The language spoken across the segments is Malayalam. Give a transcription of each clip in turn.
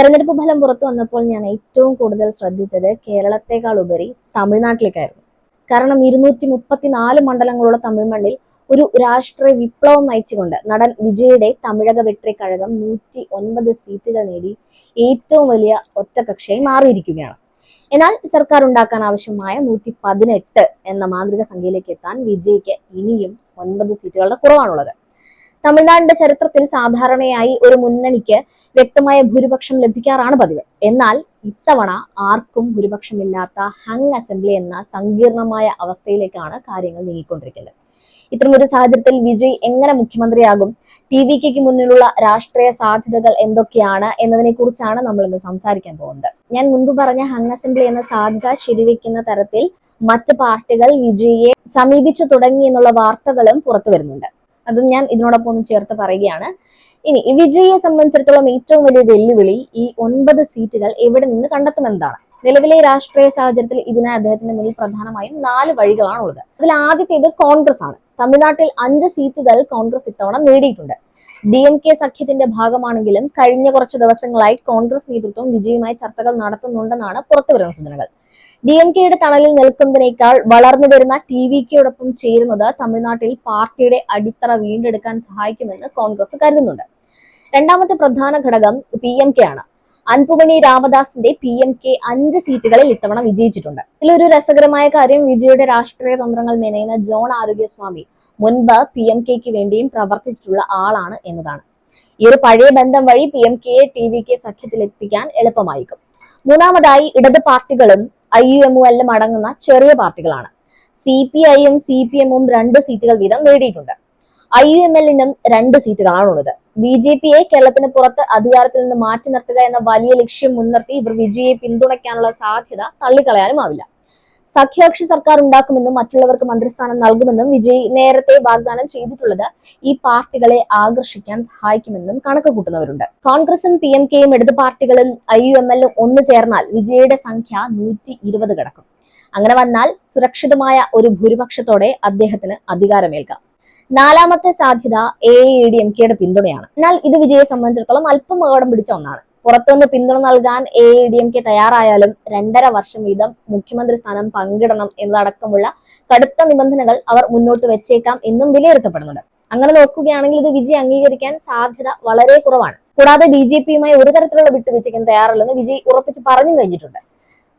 തെരഞ്ഞെടുപ്പ് ഫലം പുറത്തു വന്നപ്പോൾ ഞാൻ ഏറ്റവും കൂടുതൽ ശ്രദ്ധിച്ചത് കേരളത്തെക്കാൾ ഉപരി തമിഴ്നാട്ടിലേക്കായിരുന്നു. കാരണം 234 മണ്ഡലങ്ങളുള്ള തമിഴ് മണ്ണിൽ ഒരു രാഷ്ട്രീയ വിപ്ലവം നയിച്ചുകൊണ്ട് നടൻ വിജയുടെ തമിഴക വെട്രി കഴകം 109 സീറ്റുകൾ നേടി ഏറ്റവും വലിയ ഒറ്റകക്ഷിയായി മാറിയിരിക്കുകയാണ്. എന്നാൽ സർക്കാർ ഉണ്ടാക്കാൻ ആവശ്യമായ 118 എന്ന മാന്ത്രിക സംഖ്യയിലേക്ക് എത്താൻ വിജയ്ക്ക് ഇനിയും 9 സീറ്റുകളുടെ കുറവാണുള്ളത്. തമിഴ്നാടിന്റെ ചരിത്രത്തിൽ സാധാരണയായി ഒരു മുന്നണിക്ക് വ്യക്തമായ ഭൂരിപക്ഷം ലഭിക്കാറാണ് പതിവ്. എന്നാൽ ഇത്തവണ ആർക്കും ഭൂരിപക്ഷമില്ലാത്ത ഹങ് അസംബ്ലി എന്ന സങ്കീർണമായ അവസ്ഥയിലേക്കാണ് കാര്യങ്ങൾ നീങ്ങിക്കൊണ്ടിരിക്കുന്നത്. ഇത്തരമൊരു സാഹചര്യത്തിൽ വിജയ് എങ്ങനെ മുഖ്യമന്ത്രിയാകും, TVKക്ക് മുന്നിലുള്ള രാഷ്ട്രീയ സാധ്യതകൾ എന്തൊക്കെയാണ് എന്നതിനെ കുറിച്ചാണ് നമ്മൾ ഇന്ന് സംസാരിക്കാൻ പോകുന്നത്. ഞാൻ മുൻപ് പറഞ്ഞ ഹങ് അസംബ്ലി എന്ന സാധ്യത ശരിവെക്കുന്ന തരത്തിൽ മറ്റ് പാർട്ടികൾ വിജയിയെ സമീപിച്ചു തുടങ്ങി എന്നുള്ള വാർത്തകളും പുറത്തു വരുന്നുണ്ട്. അതും ഞാൻ ഇതിനോടൊപ്പം ഒന്ന് ചേർത്ത് പറയുകയാണ്. ഇനി വിജയിയെ സംബന്ധിച്ചിടത്തോളം ഏറ്റവും വലിയ വെല്ലുവിളി ഈ 9 സീറ്റുകൾ എവിടെ നിന്ന് കണ്ടെത്തുമെന്നതാണ്. നിലവിലെ രാഷ്ട്രീയ സാഹചര്യത്തിൽ ഇതിനായി അദ്ദേഹത്തിന്റെ മുന്നിൽ പ്രധാനമായും 4 വഴികളാണ് ഉള്ളത്. അതിൽ ആദ്യത്തേത് കോൺഗ്രസ് ആണ്. തമിഴ്നാട്ടിൽ 5 സീറ്റുകൾ കോൺഗ്രസ് ഇത്തവണ നേടിയിട്ടുണ്ട്. DMK സഖ്യത്തിന്റെ ഭാഗമാണെങ്കിലും കഴിഞ്ഞ കുറച്ച് ദിവസങ്ങളായി കോൺഗ്രസ് നേതൃത്വം വിജയുമായി ചർച്ചകൾ നടത്തുന്നുണ്ടെന്നാണ് പുറത്തുവരുന്ന സൂചനകൾ. DMKയുടെ തണലിൽ നിൽക്കുന്നതിനേക്കാൾ വളർന്നു വരുന്ന TVKയോടൊപ്പം ചേരുന്നത് തമിഴ്നാട്ടിൽ പാർട്ടിയുടെ അടിത്തറ വീണ്ടെടുക്കാൻ സഹായിക്കുമെന്ന് കോൺഗ്രസ് കരുതുന്നുണ്ട്. രണ്ടാമത്തെ പ്രധാന ഘടകം PMK ആണ്. അൻപുമണി രാമദാസിന്റെ PMK 5 സീറ്റുകളിൽ ഇത്തവണ വിജയിച്ചിട്ടുണ്ട്. ഇതിലൊരു രസകരമായ കാര്യം വിജയുടെ രാഷ്ട്രീയ തന്ത്രങ്ങൾ മെനയുന്ന ജോൺ ആരോഗ്യസ്വാമി മുൻപ് PMKക്ക് വേണ്ടിയും പ്രവർത്തിച്ചിട്ടുള്ള ആളാണ് എന്നതാണ്. ഈ ഒരു പഴയ ബന്ധം വഴി PMKയെ TVK സഖ്യത്തിൽ എത്തിക്കാൻ എളുപ്പമായിരിക്കും. മൂന്നാമതായി ഇടത് പാർട്ടികളും IUML അടങ്ങുന്ന ചെറിയ പാർട്ടികളാണ്. CPIയും CPMും 2 സീറ്റുകൾ വീതം നേടിയിട്ടുണ്ട്. IUMLനും 2 സീറ്റുകളാണുള്ളത്. BJPയെ കേരളത്തിന് പുറത്ത് അധികാരത്തിൽ നിന്ന് മാറ്റി നിർത്തുക എന്ന വലിയ ലക്ഷ്യം മുൻനിർത്തി ഇവർ വിജയെ പിന്തുണയ്ക്കാനുള്ള സാധ്യത തള്ളിക്കളയാനുമാവില്ല. സഖ്യകക്ഷി സർക്കാർ ഉണ്ടാക്കുമെന്നും മറ്റുള്ളവർക്ക് മന്ത്രിസ്ഥാനം നൽകുമെന്നും വിജയ് നേരത്തെ വാഗ്ദാനം ചെയ്തിട്ടുള്ളത് ഈ പാർട്ടികളെ ആകർഷിക്കാൻ സഹായിക്കുമെന്നും കണക്ക് കൂട്ടുന്നവരുണ്ട്. കോൺഗ്രസും PMKയും ഇടത് പാർട്ടികളും IUMLും ഒന്നു ചേർന്നാൽ വിജയുടെ സംഖ്യ 120 കടക്കും. അങ്ങനെ വന്നാൽ സുരക്ഷിതമായ ഒരു ഭൂരിപക്ഷത്തോടെ അദ്ദേഹത്തിന് അധികാരമേൽക്കാം. നാലാമത്തെ സാധ്യത AADMKയുടെ പിന്തുണയാണ്. എന്നാൽ ഇത് വിജയെ സംബന്ധിച്ചിടത്തോളം അല്പം അപകടം പിടിച്ച ഒന്നാണ്. പുറത്തുനിന്ന് പിന്തുണ നൽകാൻ AADMK തയ്യാറായാലും 2.5 വർഷം വീതം മുഖ്യമന്ത്രി സ്ഥാനം പങ്കിടണം എന്നതടക്കമുള്ള കടുത്ത നിബന്ധനകൾ അവർ മുന്നോട്ട് വെച്ചേക്കാം എന്നും വിലയിരുത്തപ്പെടുന്നുണ്ട്. അങ്ങനെ നോക്കുകയാണെങ്കിൽ ഇത് വിജയ് അംഗീകരിക്കാൻ സാധ്യത വളരെ കുറവാണ്. കൂടാതെ BJPയുമായി ഒരു തരത്തിലുള്ള വിട്ടുവീഴ്ചയ്ക്കും തയ്യാറല്ലെന്ന് വിജയ് ഉറപ്പിച്ച് പറഞ്ഞു കഴിഞ്ഞിട്ടുണ്ട്.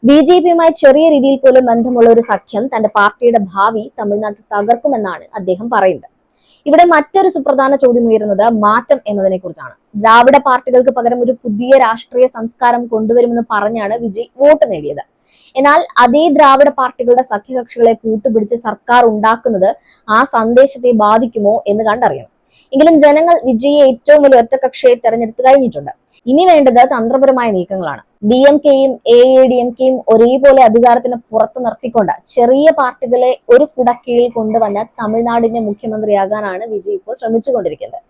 BJPയുമായി ചെറിയ രീതിയിൽ പോലും ബന്ധമുള്ള ഒരു സഖ്യം തന്റെ പാർട്ടിയുടെ ഭാവി തമിഴ്നാട്ടിൽ തകർക്കുമെന്നാണ് അദ്ദേഹം പറയുന്നത്. ഇവിടെ മറ്റൊരു സുപ്രധാന ചോദ്യം ഉയരുന്നത് മാറ്റം എന്നതിനെ കുറിച്ചാണ്. ദ്രാവിഡ പാർട്ടികൾക്ക് പകരം ഒരു പുതിയ രാഷ്ട്രീയ സംസ്കാരം കൊണ്ടുവരുമെന്ന് പറഞ്ഞാണ് വിജയ് വോട്ട് നേടിയത്. എന്നാൽ അതേ ദ്രാവിഡ പാർട്ടികളുടെ സഖ്യകക്ഷികളെ കൂട്ടുപിടിച്ച് സർക്കാർ ഉണ്ടാക്കുന്നത് ആ സന്ദേശത്തെ ബാധിക്കുമോ എന്ന് കണ്ടറിയണം. എങ്കിലും ജനങ്ങൾ വിജയെ ഏറ്റവും വലിയ ഒറ്റകക്ഷിയെ തെരഞ്ഞെടുത്ത് കഴിഞ്ഞിട്ടുണ്ട്. ഇനി വേണ്ടത് തന്ത്രപരമായ നീക്കങ്ങളാണ്. DMKയും AADMKയും ഒരേപോലെ അധികാരത്തിന് പുറത്തു നിർത്തിക്കൊണ്ട് ചെറിയ പാർട്ടികളെ ഒരു കുടക്കീഴിൽ കൊണ്ടുവന്ന് തമിഴ്നാടിന്റെ മുഖ്യമന്ത്രിയാകാനാണ് വിജയ് ഇപ്പോൾ ശ്രമിച്ചുകൊണ്ടിരിക്കുന്നത്.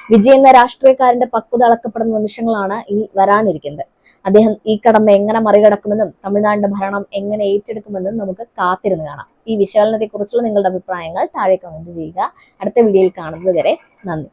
വിജയ് എന്ന രാഷ്ട്രീയക്കാരന്റെ പക്വത അളക്കപ്പെടുന്ന നിമിഷങ്ങളാണ് ഇനി വരാനിരിക്കുന്നത്. അദ്ദേഹം ഈ കടമ്പ എങ്ങനെ മറികടക്കുമെന്നും തമിഴ്നാടിന്റെ ഭരണം എങ്ങനെ ഏറ്റെടുക്കുമെന്നും നമുക്ക് കാത്തിരുന്ന് കാണാം. ഈ വിശകലനത്തെ കുറിച്ചുള്ള നിങ്ങളുടെ അഭിപ്രായങ്ങൾ താഴെ കമന്റ് ചെയ്യുക. അടുത്ത വീഡിയോയിൽ കാണുന്നത് വരെ നന്ദി.